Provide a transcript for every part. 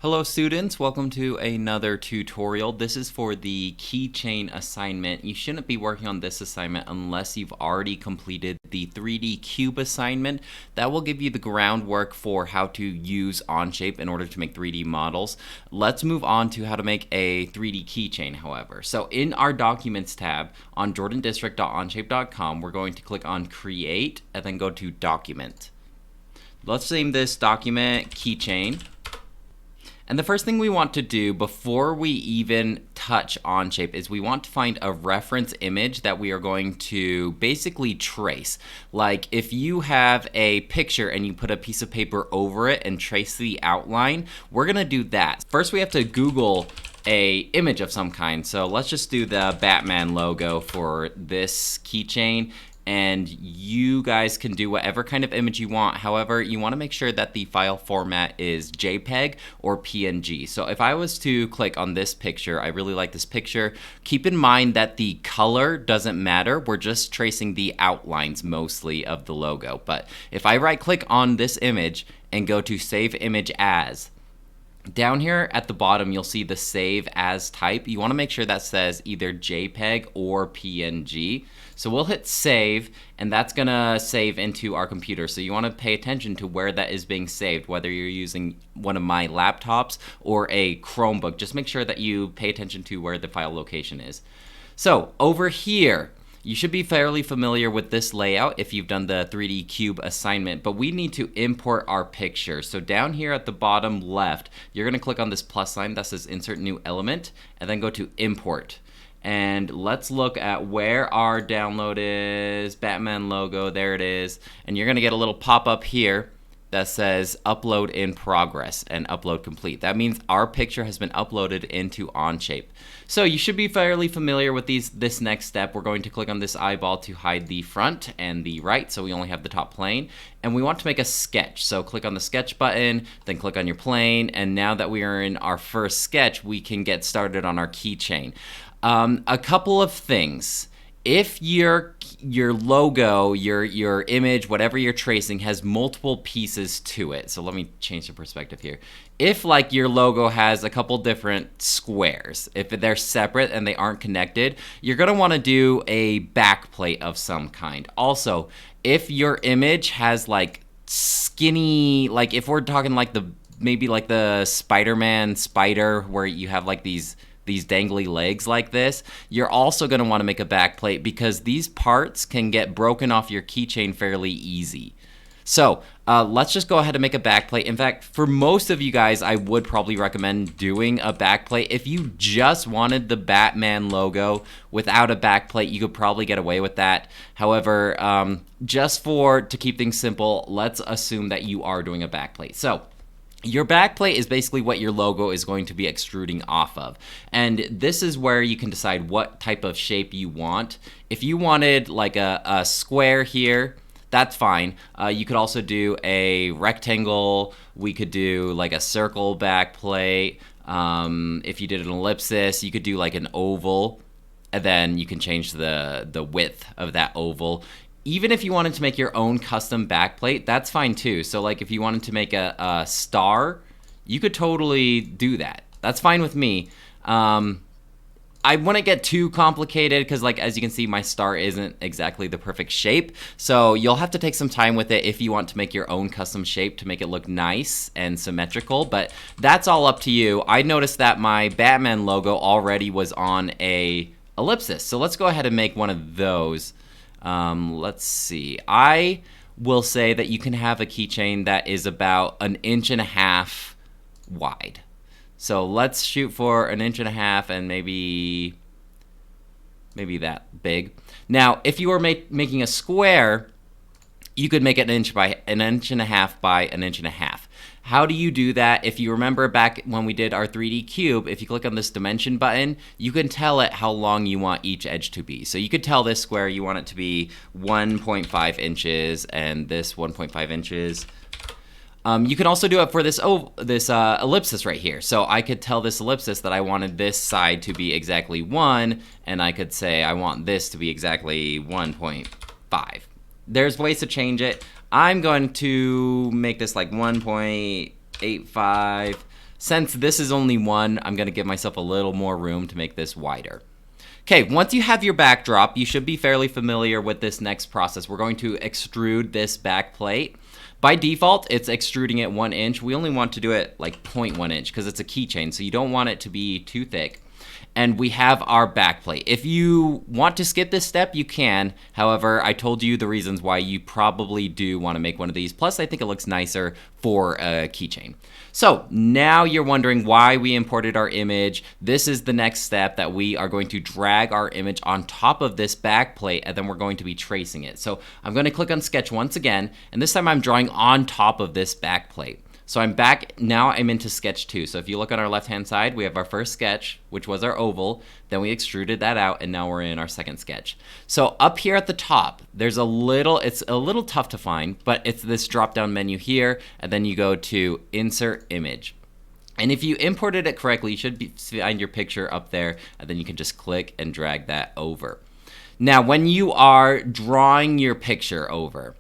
Hello students, welcome to another tutorial. This is for the keychain assignment. You shouldn't be working on this assignment unless you've already completed the 3D cube assignment. That will give you the groundwork for how to use Onshape in order to make 3D models. Let's move on to how to make a 3D keychain, however. So in our Documents tab on jordandistrict.onshape.com, we're going to click on Create and then go to Document. Let's name this document Keychain. And the first thing we want to do before we even touch Onshape is we want to find a reference image that we are going to basically trace. Like if you have a picture and you put a piece of paper over it and trace the outline, we're gonna do that. First we have to Google a image of some kind. So let's just do the Batman logo for this keychain. And you guys can do whatever kind of image you want. However, you want to make sure that the file format is JPEG or PNG. So if I was to click on this picture, I really like this picture. Keep in mind that the color doesn't matter. We're just tracing the outlines mostly of the logo. But if I right click on this image and go to Save Image As, down here at the bottom, you'll see the Save As type. You want to make sure that says either JPEG or PNG. So we'll hit Save, and that's going to save into our computer. So you want to pay attention to where that is being saved, whether you're using one of my laptops or a Chromebook. Just make sure that you pay attention to where the file location is. So over here, you should be fairly familiar with this layout if you've done the 3D cube assignment, but we need to import our picture. So down here at the bottom left, you're gonna click on this plus sign that says Insert New Element, and then go to Import. And let's look at where our download is, Batman logo, there it is. And you're gonna get a little pop-up here that says Upload in Progress and Upload Complete. That means our picture has been uploaded into Onshape. So you should be fairly familiar with this next step. We're going to click on this eyeball to hide the front and the right, so we only have the top plane. And we want to make a sketch. So click on the sketch button, then click on your plane, and now that we are in our first sketch, we can get started on our keychain. A couple of things. If your logo, your image, whatever you're tracing has multiple pieces to it. So let me change the perspective here. If like your logo has a couple different squares, if they're separate and they aren't connected, you're gonna wanna do a backplate of some kind. Also, if your image has like skinny, like if we're talking like maybe like the Spider-Man spider where you have like these dangly legs like this, you're also going to want to make a backplate because these parts can get broken off your keychain fairly easy. So let's just go ahead and make a backplate. In fact, for most of you guys, I would probably recommend doing a backplate. If you just wanted the Batman logo without a backplate, you could probably get away with that. However, just to keep things simple, let's assume that you are doing a backplate. So your backplate is basically what your logo is going to be extruding off of. And this is where you can decide what type of shape you want. If you wanted like a square here, that's fine. You could also do a rectangle. We could do like a circle backplate. If you did an ellipsis, you could do like an oval. And then you can change the width of that oval. Even if you wanted to make your own custom backplate, that's fine too. So like if you wanted to make a star, you could totally do that. That's fine with me. I wouldn't get too complicated because like as you can see, my star isn't exactly the perfect shape. So you'll have to take some time with it if you want to make your own custom shape to make it look nice and symmetrical, but that's all up to you. I noticed that my Batman logo already was on a ellipsis. So let's go ahead and make one of those. Let's see. I will say that you can have a keychain that is about 1.5 inches wide. So let's shoot for 1.5 inches and maybe that big. Now, if you were making a square, you could make it 1.5 inches by 1.5 inches. How do you do that? If you remember back when we did our 3D cube, if you click on this dimension button, you can tell it how long you want each edge to be. So you could tell this square you want it to be 1.5 inches and this 1.5 inches. You can also do it for this ellipsis right here. So I could tell this ellipsis that I wanted this side to be exactly 1, and I could say I want this to be exactly 1.5. There's ways to change it. I'm going to make this like 1.85 Since this is only one, I'm going to give myself a little more room to make this wider. Okay, once you have your backdrop, you should be fairly familiar with this next process. We're going to extrude this back plate. By default, it's extruding it 1 inch. We only want to do it like 0.1 inch because it's a keychain, so you don't want it to be too thick. And we have our backplate. If you want to skip this step, you can. However, I told you the reasons why you probably do want to make one of these. Plus, I think it looks nicer for a keychain. So now you're wondering why we imported our image. This is the next step that we are going to drag our image on top of this backplate, and then we're going to be tracing it. So I'm going to click on Sketch once again, and this time I'm drawing on top of this backplate. So I'm back, now I'm into sketch 2. So if you look on our left-hand side, we have our first sketch, which was our oval. Then we extruded that out, and now we're in our second sketch. So up here at the top, there's a little, it's a little tough to find, but it's this drop-down menu here, and then you go to Insert Image. And if you imported it correctly, you should find your picture up there, and then you can just click and drag that over. Now, when you are drawing your picture over,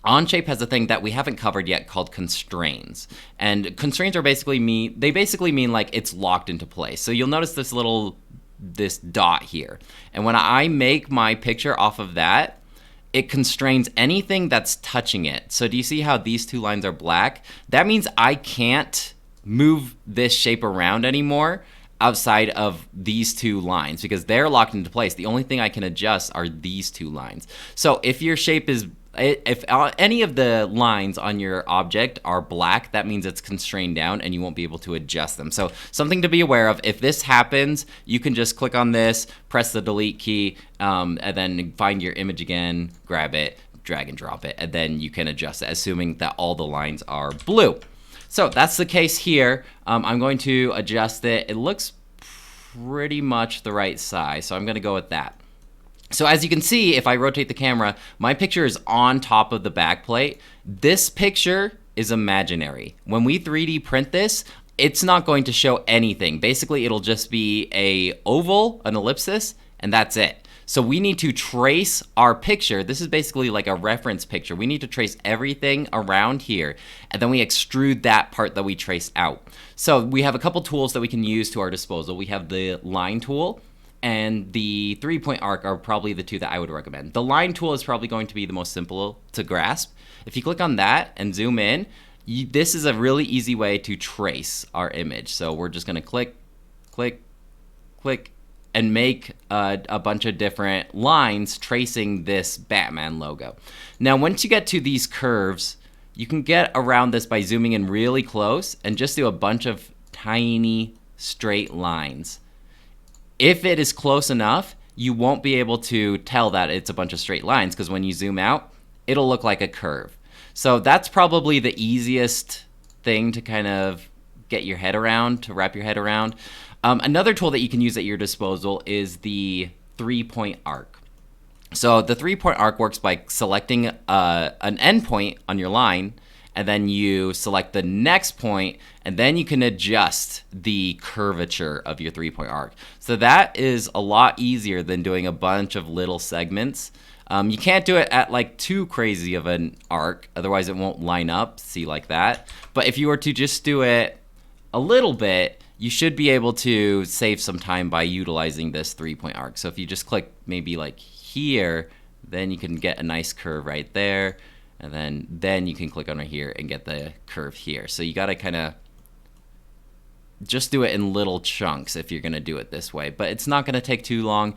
Onshape has a thing that we haven't covered yet called constraints. And constraints are basically mean like it's locked into place. So you'll notice this dot here. And when I make my picture off of that, it constrains anything that's touching it. So do you see how these two lines are black? That means I can't move this shape around anymore outside of these two lines because they're locked into place. The only thing I can adjust are these two lines. So if your shape is if any of the lines on your object are black, that means it's constrained down and you won't be able to adjust them. So something to be aware of, if this happens, you can just click on this, press the delete key, and then find your image again, grab it, drag and drop it, and then you can adjust it, assuming that all the lines are blue. So that's the case here. I'm going to adjust it. It looks pretty much the right size, so I'm going to go with that. So as you can see, if I rotate the camera, my picture is on top of the backplate. This picture is imaginary. When we 3D print this, it's not going to show anything. Basically, it'll just be an oval, an ellipsis, and that's it. So we need to trace our picture. This is basically like a reference picture. We need to trace everything around here, and then we extrude that part that we traced out. So we have a couple tools that we can use to our disposal. We have the line tool, and the 3-point arc are probably the two that I would recommend. The line tool is probably going to be the most simple to grasp. If you click on that and zoom in, this is a really easy way to trace our image. So we're just gonna click, click, click, and make a bunch of different lines tracing this Batman logo. Now, once you get to these curves, you can get around this by zooming in really close and just do a bunch of tiny straight lines. If it is close enough, you won't be able to tell that it's a bunch of straight lines because when you zoom out, it'll look like a curve. So that's probably the easiest thing to kind of get your head around, to wrap your head around. Another tool that you can use at your disposal is the 3-point arc. So the 3-point arc works by selecting an endpoint on your line, and then you select the next point, and then you can adjust the curvature of your 3-point arc. So that is a lot easier than doing a bunch of little segments. You can't do it at like too crazy of an arc, otherwise it won't line up, see, like that. But if you were to just do it a little bit, you should be able to save some time by utilizing this 3-point arc. So if you just click maybe like here, then you can get a nice curve right there. And then you can click on right here and get the curve here. So you gotta kind of just do it in little chunks if you're gonna do it this way. But it's not gonna take too long,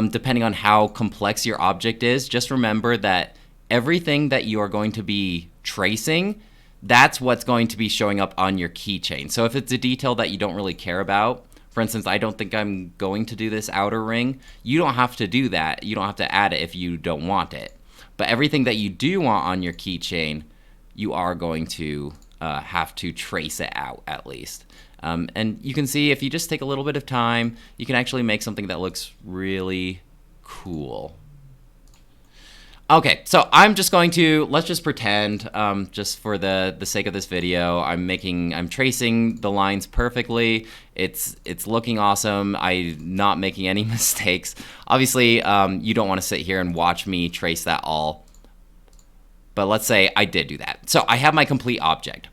depending on how complex your object is. Just remember that everything that you are going to be tracing, that's what's going to be showing up on your keychain. So if it's a detail that you don't really care about, for instance, I don't think I'm going to do this outer ring, you don't have to do that. You don't have to add it if you don't want it. But everything that you do want on your keychain, you are going to have to trace it out at least. And you can see if you just take a little bit of time, you can actually make something that looks really cool. Okay, so I'm just going to, let's just pretend, just for the sake of this video, I'm tracing the lines perfectly. It's looking awesome. I'm not making any mistakes. Obviously, you don't want to sit here and watch me trace that all. But let's say I did do that. So I have my complete object.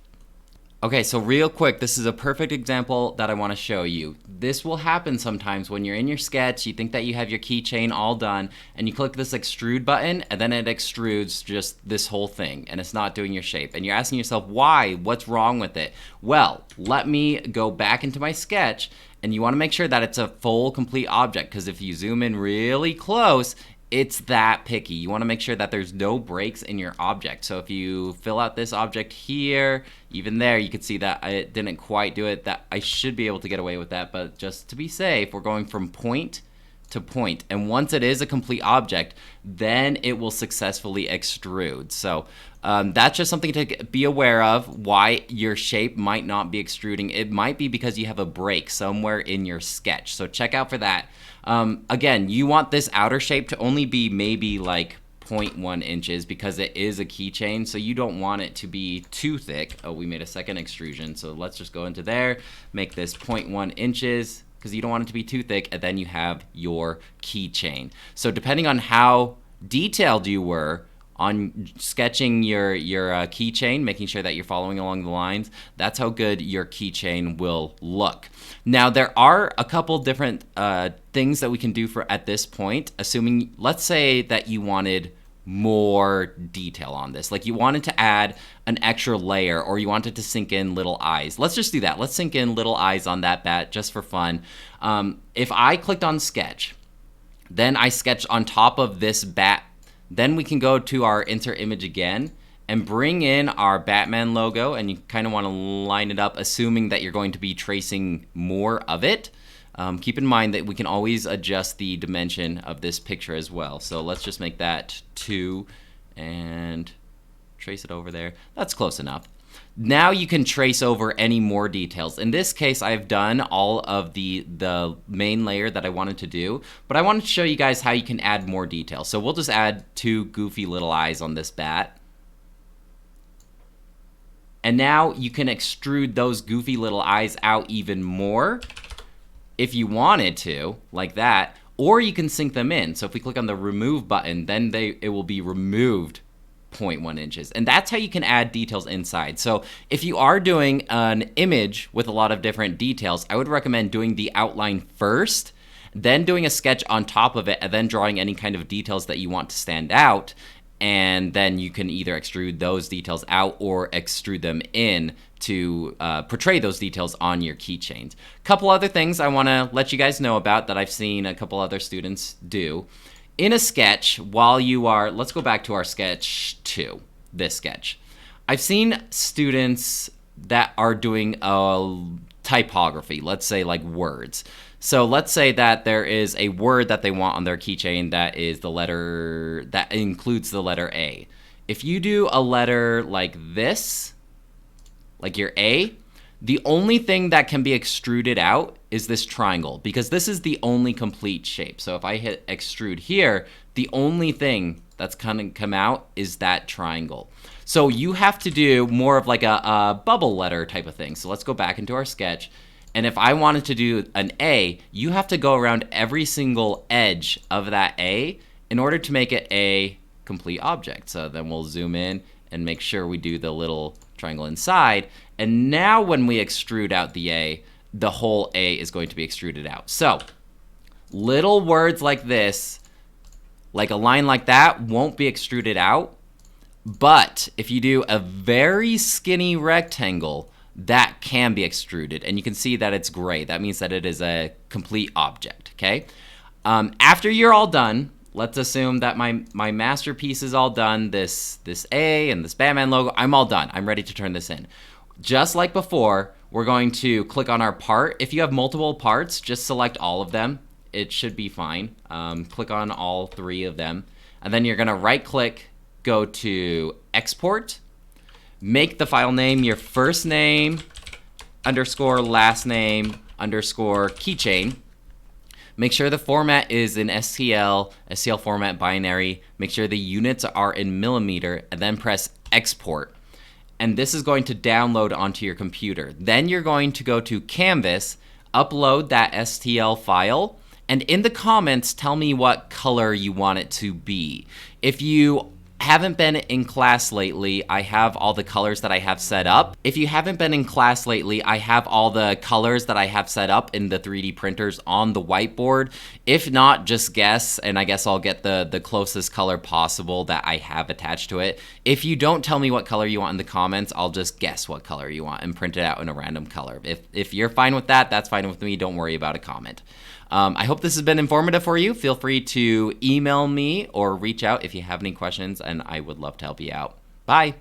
Okay, so real quick, this is a perfect example that I want to show you. This will happen sometimes when you're in your sketch, you think that you have your keychain all done, and you click this extrude button, and then it extrudes just this whole thing, and it's not doing your shape. And you're asking yourself, why? What's wrong with it? Well, let me go back into my sketch, and you want to make sure that it's a full, complete object, because if you zoom in really close, it's that picky. You want to make sure that there's no breaks in your object. So if you fill out this object here, even there, you can see that it didn't quite do it. That I should be able to get away with that, but just to be safe, we're going from point to point. And once it is a complete object, then it will successfully extrude. So that's just something to be aware of, why your shape might not be extruding. It might be because you have a break somewhere in your sketch. So check out for that. Again, you want this outer shape to only be maybe like 0.1 inches because it is a keychain, so you don't want it to be too thick. Oh, we made a second extrusion, so let's just go into there, make this 0.1 inches because you don't want it to be too thick, and then you have your keychain. So depending on how detailed you were on sketching your keychain, making sure that you're following along the lines, that's how good your keychain will look. Now, there are a couple different things that we can do for at this point, assuming, let's say that you wanted more detail on this. Like you wanted to add an extra layer, or you wanted to sink in little eyes. Let's just do that. Let's sink in little eyes on that bat just for fun. If I clicked on sketch, then I sketched on top of this bat, then we can go to our insert image again and bring in our Batman logo, and you kind of want to line it up, assuming that you're going to be tracing more of it. Keep in mind that we can always adjust the dimension of this picture as well. So let's just make that 2 and trace it over there. That's close enough. Now you can trace over any more details. In this case, I've done all of the main layer that I wanted to do, but I wanted to show you guys how you can add more details. So we'll just add 2 goofy little eyes on this bat. And now you can extrude those goofy little eyes out even more if you wanted to, like that, or you can sink them in. So if we click on the remove button, then it will be removed 0.1 inches. And that's how you can add details inside. So if you are doing an image with a lot of different details, I would recommend doing the outline first, then doing a sketch on top of it, and then drawing any kind of details that you want to stand out. And then you can either extrude those details out or extrude them in to portray those details on your keychains. Couple other things I want to let you guys know about that I've seen a couple other students do. In a sketch, while you are, let's go back to our sketch 2, this sketch. I've seen students that are doing a typography, let's say like words. So let's say that there is a word that they want on their keychain that is the letter, that includes the letter A. If you do a letter like this, like your A, the only thing that can be extruded out is this triangle, because this is the only complete shape. So if I hit extrude here, the only thing that's gonna come out is that triangle. So you have to do more of like a bubble letter type of thing. So let's go back into our sketch. And if I wanted to do an A, you have to go around every single edge of that A in order to make it a complete object. So then we'll zoom in and make sure we do the little triangle inside. And now when we extrude out the A, the whole A is going to be extruded out. So little words like this, like a line like that, won't be extruded out. But if you do a very skinny rectangle, that can be extruded, and you can see that it's gray. That means that it is a complete object, okay? After you're all done, let's assume that my masterpiece is all done, this A and this Batman logo, I'm all done. I'm ready to turn this in. Just like before, we're going to click on our part. If you have multiple parts, just select all of them. It should be fine. Click on all 3 of them, and then you're gonna right-click, go to Export, make the file name your first name underscore last name underscore keychain. Make sure the format is in STL format binary. Make sure the units are in millimeter, and then press export. And this is going to download onto your computer. Then you're going to go to Canvas, upload that STL file, and in the comments, tell me what color you want it to be. If you haven't been in class lately, I have all the colors that I have set up. If you haven't been in class lately, I have all the colors that I have set up in the 3D printers on the whiteboard. If not, just guess, and I guess I'll get the closest color possible that I have attached to it. If you don't tell me what color you want in the comments, I'll just guess what color you want and print it out in a random color. If you're fine with that, that's fine with me. Don't worry about a comment. I hope this has been informative for you. Feel free to email me or reach out if you have any questions, and I would love to help you out. Bye.